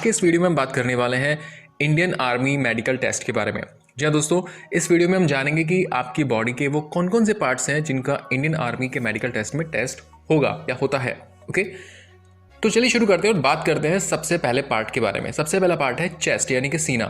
के इस वीडियो में हम बात करने वाले हैं इंडियन आर्मी मेडिकल टेस्ट के बारे में। जी हाँ दोस्तों, इस वीडियो में हम जानेंगे कि आपकी बॉडी के वो कौन कौन से पार्ट्स हैं जिनका इंडियन आर्मी के मेडिकल टेस्ट में टेस्ट होगा या होता है। ओके, तो चलिए शुरू करते हैं और बात करते हैं सबसे पहले पार्ट के बारे में। सबसे पहला पार्ट है चेस्ट यानी कि सीना।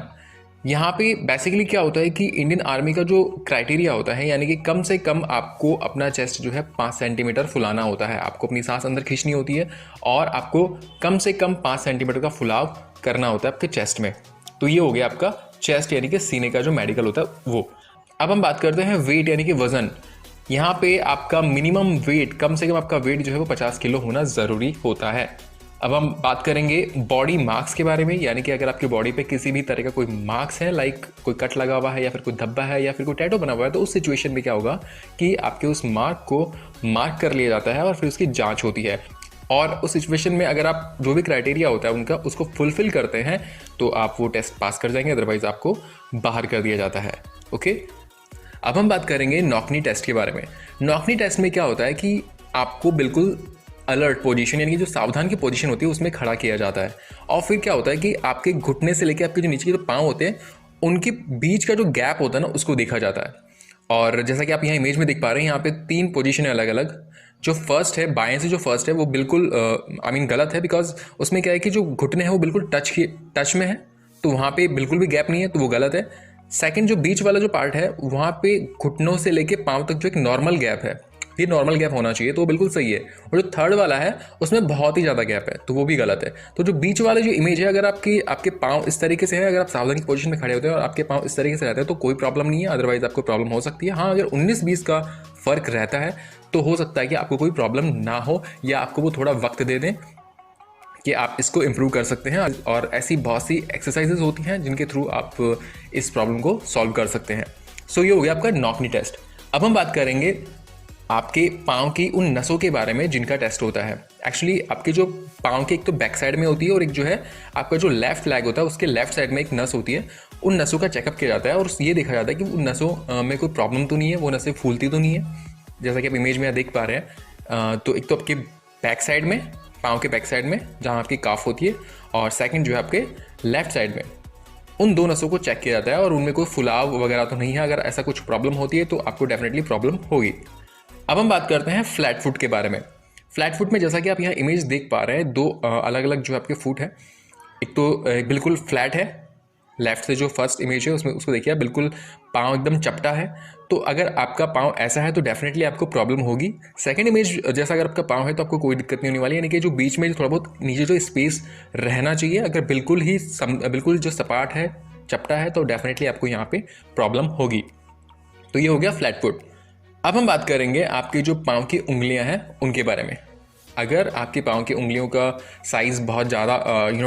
यहाँ पे बेसिकली क्या होता है कि इंडियन आर्मी का जो क्राइटेरिया होता है यानी कि कम से कम आपको अपना चेस्ट जो है 5 सेंटीमीटर फुलाना होता है। आपको अपनी सांस अंदर खींचनी होती है और आपको कम से कम 5 सेंटीमीटर का फुलाव करना होता है आपके चेस्ट में। तो ये हो गया आपका चेस्ट यानी कि सीने का जो मेडिकल होता है वो। अब हम बात करते हैं वेट यानी कि वजन। यहाँ पे आपका मिनिमम वेट, कम से कम आपका वेट जो है वो 50 किलो होना ज़रूरी होता है। अब हम बात करेंगे बॉडी मार्क्स के बारे में, यानी कि अगर आपकी बॉडी पे किसी भी तरह का कोई मार्क्स है, लाइक कोई कट लगा हुआ है या फिर कोई धब्बा है या फिर कोई टैटू बना हुआ है, तो उस सिचुएशन में क्या होगा कि आपके उस मार्क को मार्क कर लिया जाता है और फिर उसकी जांच होती है। और उस सिचुएशन में अगर आप जो भी क्राइटेरिया होता है उनका उसको फुलफिल करते हैं तो आप वो टेस्ट पास कर जाएंगे, अदरवाइज आपको बाहर कर दिया जाता है। ओके, अब हम बात करेंगे नॉकनी टेस्ट के बारे में। नॉकनी टेस्ट में क्या होता है कि आपको बिल्कुल अलर्ट पोजीशन यानी कि जो सावधान की पोजीशन होती है उसमें खड़ा किया जाता है और फिर क्या होता है कि आपके घुटने से लेकर आपके जो नीचे के जो पाँव होते हैं उनके बीच का जो गैप होता है ना उसको देखा जाता है। और जैसा कि आप यहाँ इमेज में देख पा रहे हैं, यहाँ पे 3 पोजीशन है अलग अलग। जो फर्स्ट है, बाएं से जो फर्स्ट है वो बिल्कुल गलत है, बिकॉज उसमें क्या है कि जो घुटने हैं वो बिल्कुल टच में है, तो वहाँ पे बिल्कुल भी गैप नहीं है, तो वो गलत है। सेकंड जो बीच वाला जो पार्ट है वहाँ पे घुटनों से लेके पाँव तक जो एक नॉर्मल गैप है, ये नॉर्मल गैप होना चाहिए, तो वो बिल्कुल सही है। और जो थर्ड वाला है उसमें बहुत ही ज़्यादा गैप है, तो वो भी गलत है। तो जो बीच वाले जो इमेज है, अगर आपके पाँव इस तरीके से है, अगर आप सावधान की पोजीशन में खड़े होते हैं और आपके पाँव इस तरीके से रहते हैं तो कोई प्रॉब्लम नहीं है, अदरवाइज आपको प्रॉब्लम हो सकती है। हाँ, अगर 19-20 का फ़र्क रहता है तो हो सकता है कि आपको कोई प्रॉब्लम ना हो या आपको वो थोड़ा वक्त दे दें कि आप इसको इम्प्रूव कर सकते हैं। और ऐसी बहुत सी एक्सरसाइजेज होती हैं जिनके थ्रू आप इस प्रॉब्लम को सॉल्व कर सकते हैं। सो ये हो गया आपका नॉकनी टेस्ट। अब हम बात करेंगे आपके पाँव की उन नसों के बारे में जिनका टेस्ट होता है। एक्चुअली आपके जो पाँव के एक तो बैक साइड में होती है और एक जो है आपका जो लेफ्ट लेग होता है उसके लेफ्ट साइड में एक नस होती है। उन नसों का चेकअप किया जाता है और ये देखा जाता है कि उन नसों में कोई प्रॉब्लम तो नहीं है, वो नसें फूलती तो नहीं है, जैसा कि आप इमेज में देख पा रहे हैं। तो एक तो आपके बैक साइड में, पाँव के बैक साइड में जहाँ आपकी काफ होती है, और सेकंड जो है आपके लेफ्ट साइड में, उन 2 नसों को चेक किया जाता है और उनमें कोई फुलाव वगैरह तो नहीं है। अगर ऐसा कुछ प्रॉब्लम होती है तो आपको डेफिनेटली प्रॉब्लम होगी। अब हम बात करते हैं फ्लैट फुट के बारे में। फ्लैट फुट में जैसा कि आप यहाँ इमेज देख पा रहे हैं, 2 अलग अलग जो आपके फुट है, एक तो बिल्कुल फ्लैट है, लेफ्ट से जो फर्स्ट इमेज है उसमें उसको देखिए आप, बिल्कुल पाँव एकदम चपटा है। तो अगर आपका पाँव ऐसा है तो डेफिनेटली आपको प्रॉब्लम होगी। सेकंड इमेज जैसा अगर आपका पाँव है तो आपको कोई दिक्कत नहीं होने वाली, यानी कि जो बीच में थोड़ा बहुत नीचे जो स्पेस रहना चाहिए, अगर बिल्कुल जो सपाट है, चपटा है, तो डेफिनेटली आपको यहाँ पे प्रॉब्लम होगी। तो ये हो गया फ्लैट फुट। अब हम बात करेंगे आपकी जो पाँव की उंगलियां हैं उनके बारे में। अगर आपके पाँव की उंगलियों का साइज़ बहुत ज़्यादा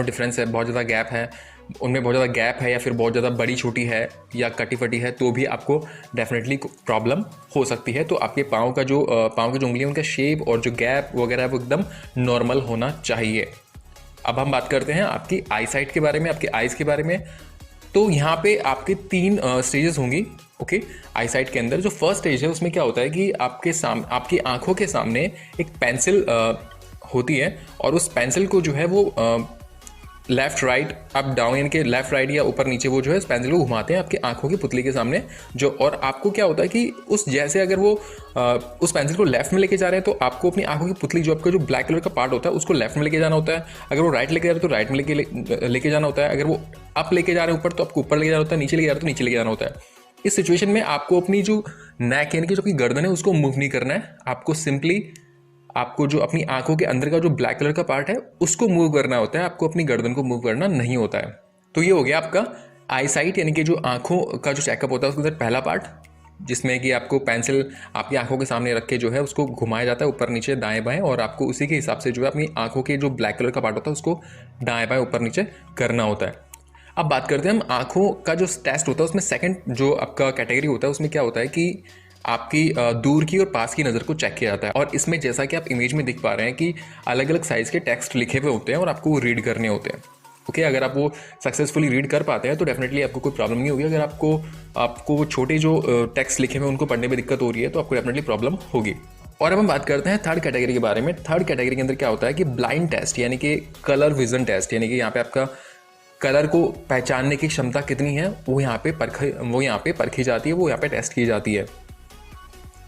डिफरेंस है, बहुत ज़्यादा गैप है, उनमें बहुत ज़्यादा गैप है या फिर बहुत ज़्यादा बड़ी छोटी है या कटी फटी है, तो भी आपको डेफिनेटली प्रॉब्लम हो सकती है। तो आपके पाँव की जो उंगलियों का शेप और जो गैप वगैरह है वो एकदम नॉर्मल होना चाहिए। अब हम बात करते हैं आपकी आई साइट के बारे में, आपके आइज़ के बारे में। तो यहाँ पे आपके 3 स्टेजेस होंगी। ओके, आई साइट के अंदर जो फर्स्ट स्टेज है उसमें क्या होता है कि आपकी आंखों के सामने एक पेंसिल होती है और उस पेंसिल को जो है वो लेफ्ट राइट अप डाउन यानी कि लेफ्ट राइट या ऊपर नीचे वो जो है इस पेंसिल को घुमाते हैं आपकी आंखों की पुतली के सामने जो। और आपको क्या होता है कि अगर वो उस पेंसिल को लेफ्ट में लेके जा रहे हैं तो आपको अपनी आंखों की पुतली, जो आपका जो ब्लैक कलर का पार्ट होता है, उसको लेफ्ट में लेके जाना होता है। अगर वो राइट लेके जा रहे हैं तो राइट में लेके जाना होता है। अगर वो अप लेके जा रहे हैं ऊपर तो आपको ऊपर लेके जाना होता है, नीचे लेके जा रहे हैं तो नीचे लेके जाना होता है। इस सिचुएशन में आपको अपनी जो नेक यानी कि जो आपकी गर्दन है उसको मूव नहीं करना है, आपको सिंपली आपको जो अपनी आंखों के अंदर का जो ब्लैक कलर का पार्ट है उसको मूव करना होता है, आपको अपनी गर्दन को मूव करना नहीं होता है। तो ये हो गया आपका आई साइट यानी कि जो आंखों का जो चेकअप होता है उसके अंदर पहला पार्ट, जिसमें कि आपको पेंसिल आपकी आंखों के सामने रख के जो है उसको घुमाया जाता है ऊपर नीचे दाएं बाएं, और आपको उसी के हिसाब से जो है अपनी आंखों के जो ब्लैक कलर का पार्ट होता है उसको दाएं बाएं ऊपर नीचे करना होता है। अब बात करते हैं हम आंखों का जो टेस्ट होता है उसमें सेकंड जो आपका कैटेगरी होता है उसमें क्या होता है कि आपकी दूर की और पास की नज़र को चेक किया जाता है। और इसमें जैसा कि आप इमेज में देख पा रहे हैं कि अलग अलग साइज़ के टेक्स्ट लिखे हुए होते हैं और आपको वो रीड करने होते हैं। ओके, अगर आप वो सक्सेसफुली रीड कर पाते हैं तो डेफिनेटली आपको कोई प्रॉब्लम नहीं होगी। अगर आपको वो छोटे जो टेक्स्ट लिखे हुए उनको पढ़ने में दिक्कत हो रही है तो आपको डेफिनेटली प्रॉब्लम होगी। और अब हम बात करते हैं थर्ड कैटेगरी के बारे में। थर्ड कैटेगरी के अंदर क्या होता है कि ब्लाइंड टेस्ट यानी कि कलर विजन टेस्ट, यानी कि यहाँ पे आपका कलर को पहचानने की क्षमता कितनी है वो यहाँ पे परखी जाती है, वो यहाँ पे टेस्ट की जाती है।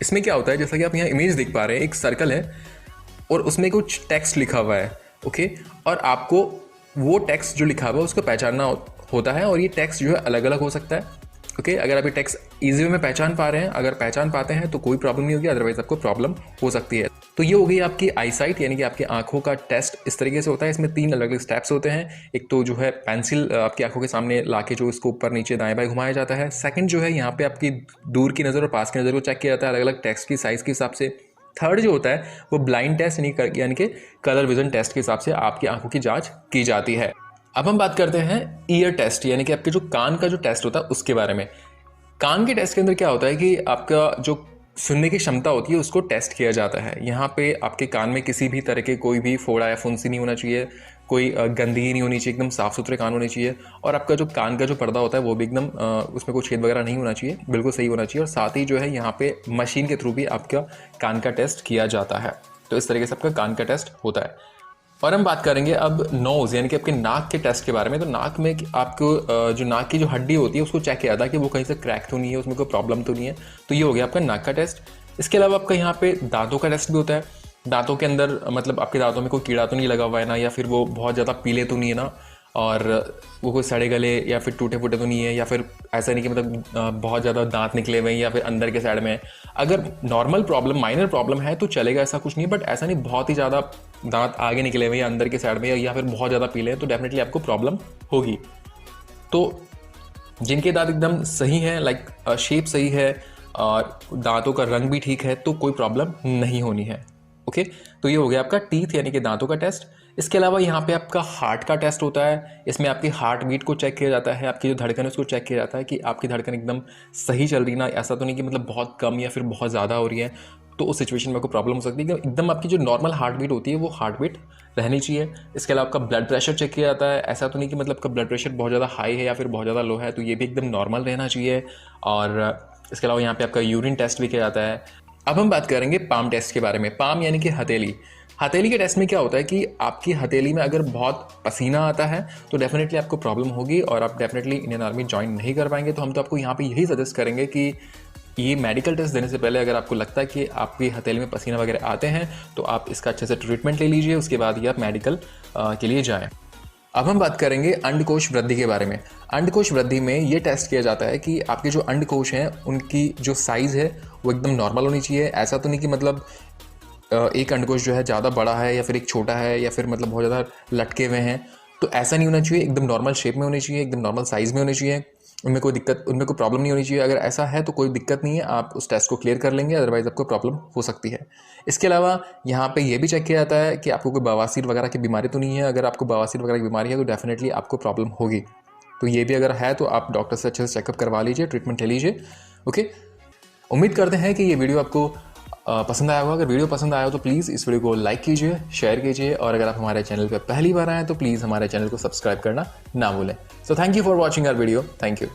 इसमें क्या होता है, जैसा कि आप यहाँ इमेज देख पा रहे हैं, एक सर्कल है और उसमें कुछ टेक्स्ट लिखा हुआ है, ओके, और आपको वो टेक्स्ट जो लिखा हुआ है उसको पहचानना होता है, और ये टेक्स्ट जो है अलग अलग हो सकता है, ओके। अगर आप ये टेक्स्ट ईजी वे में पहचान पा रहे हैं, अगर पहचान पाते हैं तो कोई प्रॉब्लम नहीं होगी, अदरवाइज आपको प्रॉब्लम हो सकती है। तो ये हो गई आपकी आईसाइट यानी कि आपकी आंखों का टेस्ट इस तरीके से होता है। इसमें 3 अलग अलग स्टेप्स होते हैं। एक तो जो है पेंसिल आपकी आंखों के सामने लाके जो इसको ऊपर नीचे दाएं बाएं घुमाया जाता है। सेकंड जो है यहाँ पे आपकी दूर की नज़र और पास की नज़र को चेक किया जाता है अलग अलग टेक्स्ट की साइज़ के हिसाब से। थर्ड जो होता है वो ब्लाइंड टेस्ट यानी कि कलर विजन टेस्ट के हिसाब से आपकी आंखों की जाँच की जाती है। अब हम बात करते हैं ईयर टेस्ट यानी कि आपके जो कान का जो टेस्ट होता है उसके बारे में। कान के टेस्ट के अंदर क्या होता है कि आपका जो सुनने की क्षमता होती है उसको टेस्ट किया जाता है। यहाँ पे आपके कान में किसी भी तरह के कोई भी फोड़ा या फुंसी नहीं होना चाहिए, कोई गंदगी नहीं होनी चाहिए, एकदम साफ़ सुथरे कान होने चाहिए, और आपका जो कान का जो पर्दा होता है वो भी एकदम उसमें कोई छेद वगैरह नहीं होना चाहिए, बिल्कुल सही होना चाहिए। और साथ ही जो है यहाँ पे मशीन के थ्रू भी आपका कान का टेस्ट किया जाता है। तो इस तरीके से आपका कान का टेस्ट होता है। और हम बात करेंगे अब नोज़ यानी कि आपके नाक के टेस्ट के बारे में। तो नाक में आपको जो नाक की जो हड्डी होती है उसको चेक किया जाता है कि वो कहीं से क्रैक तो नहीं है, उसमें कोई प्रॉब्लम तो नहीं है। तो ये हो गया आपका नाक का टेस्ट। इसके अलावा आपका यहाँ पे दांतों का टेस्ट भी होता है। दांतों के अंदर मतलब आपके दांतों में कोई कीड़ा तो नहीं लगा हुआ है ना, या फिर वो बहुत ज़्यादा पीले तो नहीं है ना, और वो कोई सड़े गले या फिर टूटे फूटे तो नहीं है, या फिर ऐसा नहीं कि मतलब बहुत ज़्यादा दांत निकले हुए हैं या फिर अंदर के साइड में। अगर नॉर्मल प्रॉब्लम, माइनर प्रॉब्लम है तो चलेगा, ऐसा कुछ नहीं, बट ऐसा नहीं बहुत ही ज़्यादा दांत आगे निकले हुए हैं अंदर के साइड में या फिर बहुत ज़्यादा पीले हैं तो डेफिनेटली आपको प्रॉब्लम होगी। तो जिनके दांत एकदम सही हैं, लाइक शेप सही है और दांतों का रंग भी ठीक है, तो कोई प्रॉब्लम नहीं होनी है, ओके। तो ये हो गया आपका टीथ यानी कि दांतों का टेस्ट। इसके अलावा यहाँ पे आपका हार्ट का टेस्ट होता है। इसमें आपकी हार्ट बीट को चेक किया जाता है, आपकी जो धड़कन है उसको चेक किया जाता है कि आपकी धड़कन एकदम सही चल रही ना, ऐसा तो नहीं कि मतलब बहुत कम या फिर बहुत ज़्यादा हो रही है, तो उस सिचुएशन में आपको प्रॉब्लम हो सकती है। एकदम आपकी जो नॉर्मल हार्ट बीट होती है वो हार्ट बीट रहनी चाहिए। इसके अलावा आपका ब्लड प्रेशर चेक किया जाता है। ऐसा तो नहीं कि मतलब आपका ब्लड प्रेशर बहुत ज़्यादा हाई है या फिर बहुत ज़्यादा लो है, तो ये भी एकदम नॉर्मल रहना चाहिए। और इसके अलावा यहाँ पे आपका यूरिन टेस्ट भी किया जाता है। अब हम बात करेंगे पाम टेस्ट के बारे में। पाम यानी कि हथेली। हथेली के टेस्ट में क्या होता है कि आपकी हथेली में अगर बहुत पसीना आता है तो डेफिनेटली आपको प्रॉब्लम होगी और आप डेफिनेटली इंडियन आर्मी ज्वाइन नहीं कर पाएंगे। तो हम तो आपको यहाँ पे यही सजेस्ट करेंगे कि ये मेडिकल टेस्ट देने से पहले अगर आपको लगता है कि आपकी हथेली में पसीना वगैरह आते हैं तो आप इसका अच्छे से ट्रीटमेंट ले लीजिए, उसके बाद ही आप मेडिकल के लिए जाएँ। अब हम बात करेंगे अंडकोश वृद्धि के बारे में। अंडकोश वृद्धि में ये टेस्ट किया जाता है कि आपके जो अंडकोश हैं उनकी जो साइज़ है वो एकदम नॉर्मल होनी चाहिए। ऐसा तो नहीं कि मतलब एक अंडकोश जो है ज़्यादा बड़ा है या फिर एक छोटा है या फिर मतलब बहुत ज़्यादा लटके हुए हैं, तो ऐसा नहीं होना चाहिए। एकदम नॉर्मल शेप में होने चाहिए, एकदम नॉर्मल साइज़ में होने चाहिए, उनमें कोई प्रॉब्लम नहीं होनी चाहिए। अगर ऐसा है तो कोई दिक्कत नहीं है, आप उस टेस्ट को क्लियर कर लेंगे, अदरवाइज़ आपको प्रॉब्लम हो सकती है। इसके अलावा यहाँ पे ये भी चेक किया जाता है कि आपको कोई बवासीर वगैरह की बीमारी तो नहीं है। अगर आपको बवासीर वगैरह की बीमारी है तो डेफिनेटली आपको प्रॉब्लम होगी। तो ये भी अगर है तो आप डॉक्टर से अच्छे से चेकअप करवा लीजिए, ट्रीटमेंट ले लीजिए, ओके। उम्मीद करते हैं कि ये वीडियो आपको पसंद आया होगा। अगर वीडियो पसंद आया हो तो प्लीज़ इस वीडियो को लाइक कीजिए, शेयर कीजिए, और अगर आप हमारे चैनल पर पहली बार आए तो प्लीज़ हमारे चैनल को सब्सक्राइब करना ना भूलें। So thank you for watching our video. Thank you.